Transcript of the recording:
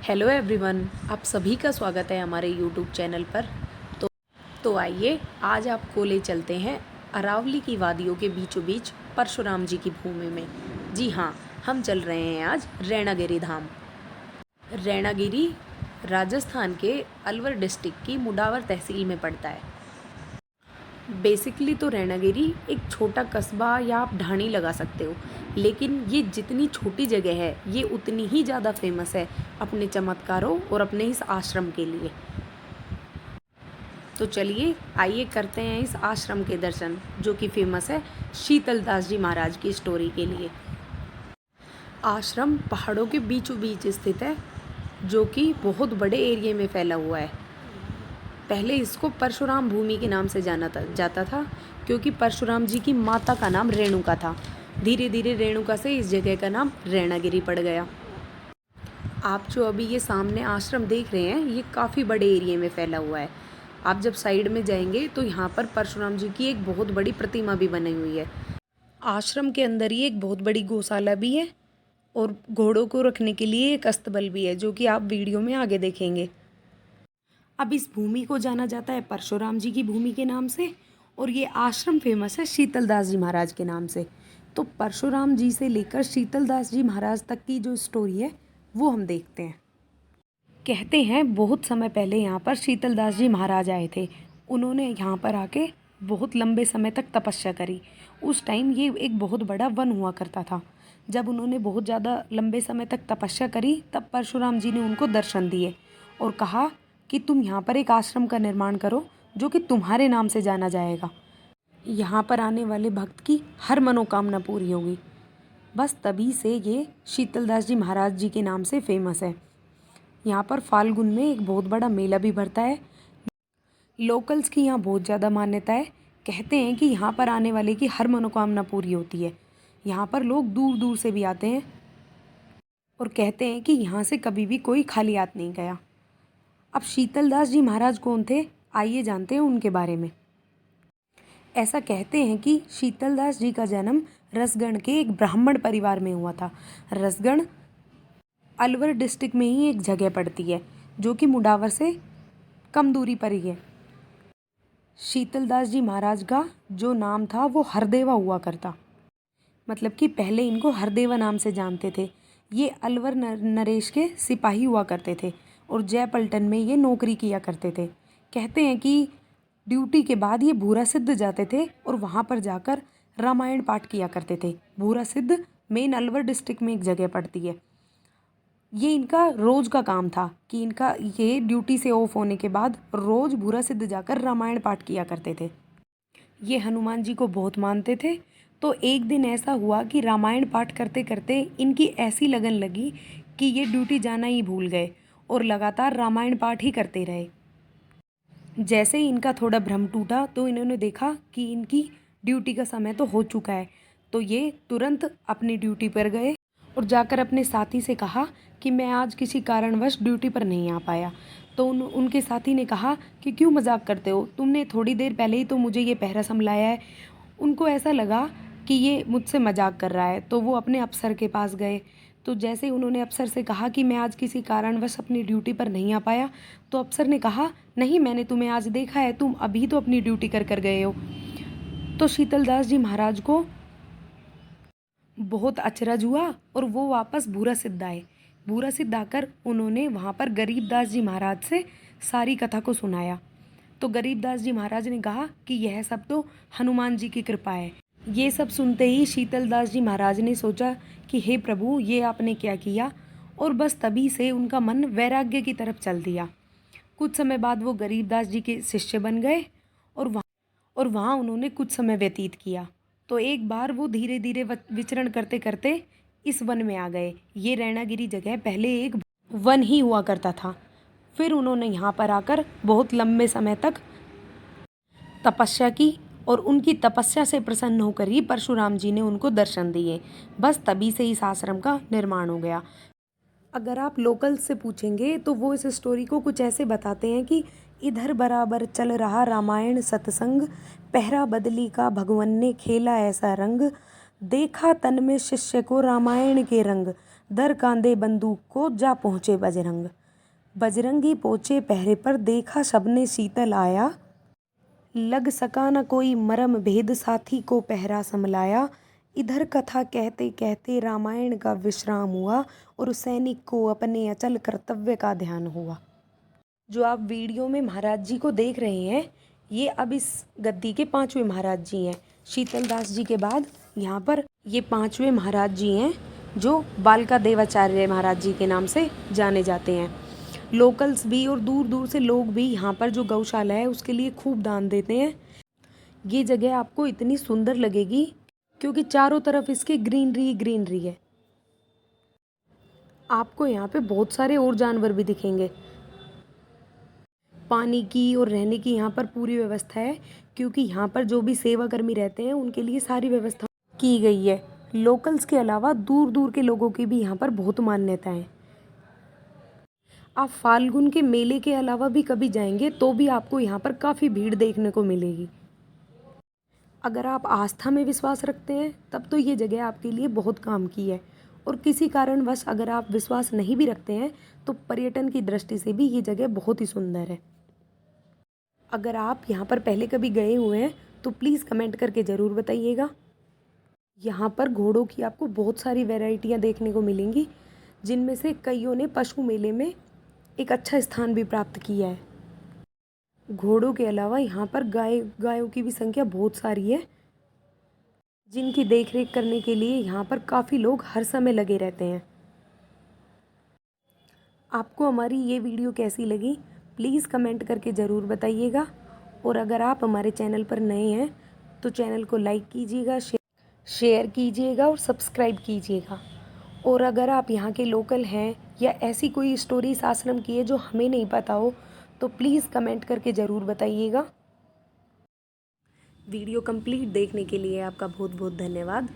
Hello everyone, आप सभी का स्वागत है हमारे यूट्यूब चैनल पर। तो आइए आज आपको ले चलते हैं अरावली की वादियों के बीचों बीच परशुराम जी की भूमि में। जी हाँ, हम चल रहे हैं आज रैणागिरी धाम। रैणागिरी राजस्थान के अलवर डिस्ट्रिक्ट की मुडावर तहसील में पड़ता है। बेसिकली तो रैणागिरी एक छोटा कस्बा या आप ढाणी लगा सकते हो, लेकिन ये जितनी छोटी जगह है ये उतनी ही ज़्यादा फेमस है अपने चमत्कारों और अपने इस आश्रम के लिए। तो चलिए आइए करते हैं इस आश्रम के दर्शन, जो कि फेमस है शीतलदास जी महाराज की स्टोरी के लिए। आश्रम पहाड़ों के बीचों बीच स्थित है, जो कि बहुत बड़े एरिया में फैला हुआ है। पहले इसको परशुराम भूमि के नाम से जाना जाता था, क्योंकि परशुराम जी की माता का नाम रेणुका था। धीरे धीरे रेणुका से इस जगह का नाम रैणागिरी पड़ गया। आप जो अभी ये सामने आश्रम देख रहे हैं, ये काफ़ी बड़े एरिया में फैला हुआ है। आप जब साइड में जाएंगे तो यहाँ पर परशुराम जी की एक बहुत बड़ी प्रतिमा भी बनी हुई है। आश्रम के अंदर ही एक बहुत बड़ी गौशाला भी है और घोड़ों को रखने के लिए एक अस्तबल भी है, जो कि आप वीडियो में आगे देखेंगे। अब इस भूमि को जाना जाता है परशुराम जी की भूमि के नाम से, और ये आश्रम फेमस है शीतलदास जी महाराज के नाम से। तो परशुराम जी से लेकर शीतलदास जी महाराज तक की जो स्टोरी है वो हम देखते हैं। कहते हैं बहुत समय पहले यहाँ पर शीतलदास जी महाराज आए थे। उन्होंने यहाँ पर आके बहुत लंबे समय तक तपस्या करी। उस टाइम ये एक बहुत बड़ा वन हुआ करता था। जब उन्होंने बहुत ज़्यादा लंबे समय तक तपस्या करी, तब परशुराम जी ने उनको दर्शन दिए और कहा कि तुम यहाँ पर एक आश्रम का निर्माण करो, जो कि तुम्हारे नाम से जाना जाएगा। यहाँ पर आने वाले भक्त की हर मनोकामना पूरी होगी। बस तभी से ये शीतलदास जी महाराज जी के नाम से फेमस है। यहाँ पर फाल्गुन में एक बहुत बड़ा मेला भी भरता है। लोकल्स की यहाँ बहुत ज़्यादा मान्यता है। कहते हैं कि यहाँ पर आने वाले की हर मनोकामना पूरी होती है। यहाँ पर लोग दूर दूर से भी आते हैं और कहते हैं कि यहाँ से कभी भी कोई खाली हाथ नहीं गया। अब शीतलदास जी महाराज कौन थे, आइए जानते हैं उनके बारे में। ऐसा कहते हैं कि शीतलदास जी का जन्म रसगढ़ के एक ब्राह्मण परिवार में हुआ था। रसगढ़ अलवर डिस्ट्रिक्ट में ही एक जगह पड़ती है, जो कि मुडावर से कम दूरी पर ही है। शीतलदास जी महाराज का जो नाम था वो हरदेवा हुआ करता, मतलब कि पहले इनको हरदेवा नाम से जानते थे। ये अलवर नरेश के सिपाही हुआ करते थे और जयपलटन में ये नौकरी किया करते थे। कहते हैं कि ड्यूटी के बाद ये भूरा सिद्ध जाते थे और वहाँ पर जाकर रामायण पाठ किया करते थे। भूरा सिद्ध मेन अलवर डिस्ट्रिक्ट में एक जगह पड़ती है। ये इनका रोज़ का काम था कि इनका ये ड्यूटी से ऑफ होने के बाद रोज़ भूरा सिद्ध जाकर रामायण पाठ किया करते थे। ये हनुमान जी को बहुत मानते थे। तो एक दिन ऐसा हुआ कि रामायण पाठ करते करते इनकी ऐसी लगन लगी कि ये ड्यूटी जाना ही भूल गए और लगातार रामायण पाठ ही करते रहे। जैसे ही इनका थोड़ा भ्रम टूटा तो इन्होंने देखा कि इनकी ड्यूटी का समय तो हो चुका है। तो ये तुरंत अपनी ड्यूटी पर गए और जाकर अपने साथी से कहा कि मैं आज किसी कारणवश ड्यूटी पर नहीं आ पाया। तो उनके साथी ने कहा कि क्यों मजाक करते हो, तुमने थोड़ी देर पहले ही तो मुझे ये पहरा संभलाया है। उनको ऐसा लगा कि ये मुझसे मजाक कर रहा है, तो वो अपने अफसर के पास गए। तो जैसे उन्होंने अफसर से कहा कि मैं आज किसी कारणवश अपनी ड्यूटी पर नहीं आ पाया, तो अफसर ने कहा नहीं, मैंने तुम्हें आज देखा है, तुम अभी तो अपनी ड्यूटी कर कर गए हो। तो शीतलदास जी महाराज को बहुत अचरज हुआ और वो वापस भूरा सिद्ध आए। भूरा सिद्ध आकर उन्होंने वहाँ पर गरीबदास जी महाराज से सारी कथा को सुनाया। तो गरीबदास जी महाराज ने कहा कि यह सब तो हनुमान जी की कृपा है। ये सब सुनते ही शीतलदास जी महाराज ने सोचा कि हे प्रभु, ये आपने क्या किया, और बस तभी से उनका मन वैराग्य की तरफ चल दिया। कुछ समय बाद वो गरीबदास जी के शिष्य बन गए और वहाँ उन्होंने कुछ समय व्यतीत किया। तो एक बार वो धीरे धीरे विचरण करते करते इस वन में आ गए। ये रैणागिरी जगह पहले एक वन ही हुआ करता था। फिर उन्होंने यहाँ पर आकर बहुत लंबे समय तक तपस्या की और उनकी तपस्या से प्रसन्न होकर ही परशुराम जी ने उनको दर्शन दिए। बस तभी से इस आश्रम का निर्माण हो गया। अगर आप लोकल से पूछेंगे तो वो इस स्टोरी को कुछ ऐसे बताते हैं कि इधर बराबर चल रहा रामायण सत्संग, पहरा बदली का भगवन ने खेला ऐसा रंग, देखा तन में शिष्य को रामायण के रंग, दर कांधे बंदूक को जा पहुँचे बजरंग। बजरंगी पहुँचे पहरे पर, देखा सबने शीतल आया। लग सका न कोई मरम भेद, साथी को पहरा संभलाया। इधर कथा कहते कहते रामायण का विश्राम हुआ और सैनिक को अपने अचल कर्तव्य का ध्यान हुआ। जो आप वीडियो में महाराज जी को देख रहे हैं, ये अब इस गद्दी के 5वें महाराज जी हैं। शीतल दास जी के बाद यहाँ पर ये 5वें महाराज जी हैं, जो बालका देवाचार्य महाराज जी के नाम से जाने जाते हैं। लोकल्स भी और दूर दूर से लोग भी यहाँ पर जो गौशाला है उसके लिए खूब दान देते हैं। ये जगह आपको इतनी सुंदर लगेगी क्योंकि चारों तरफ इसके ग्रीनरी ग्रीनरी है। आपको यहाँ पे बहुत सारे और जानवर भी दिखेंगे। पानी की और रहने की यहाँ पर पूरी व्यवस्था है, क्योंकि यहाँ पर जो भी सेवा कर्मी रहते हैं उनके लिए सारी व्यवस्था की गई है। लोकल्स के अलावा दूर दूर के लोगों की भी यहाँ पर बहुत मान्यता है। आप फाल्गुन के मेले के अलावा भी कभी जाएंगे तो भी आपको यहाँ पर काफ़ी भीड़ देखने को मिलेगी। अगर आप आस्था में विश्वास रखते हैं तब तो ये जगह आपके लिए बहुत काम की है, और किसी कारणवश अगर आप विश्वास नहीं भी रखते हैं तो पर्यटन की दृष्टि से भी ये जगह बहुत ही सुंदर है। अगर आप यहाँ पर पहले कभी गए हुए हैं तो प्लीज़ कमेंट करके ज़रूर बताइएगा। यहाँ पर घोड़ों की आपको बहुत सारी वैरायटियाँ देखने को मिलेंगी, जिनमें से कईयों ने पशु मेले में एक अच्छा स्थान भी प्राप्त किया है। घोड़ों के अलावा यहाँ पर गायों की भी संख्या बहुत सारी है, जिनकी देखरेख करने के लिए यहाँ पर काफ़ी लोग हर समय लगे रहते हैं। आपको हमारी ये वीडियो कैसी लगी प्लीज़ कमेंट करके ज़रूर बताइएगा, और अगर आप हमारे चैनल पर नए हैं तो चैनल को लाइक कीजिएगा, शेयर कीजिएगा और सब्सक्राइब कीजिएगा। और अगर आप यहाँ के लोकल हैं या ऐसी कोई स्टोरी इस आश्रम की है जो हमें नहीं पता हो तो प्लीज़ कमेंट करके ज़रूर बताइएगा। वीडियो कंप्लीट देखने के लिए आपका बहुत बहुत धन्यवाद।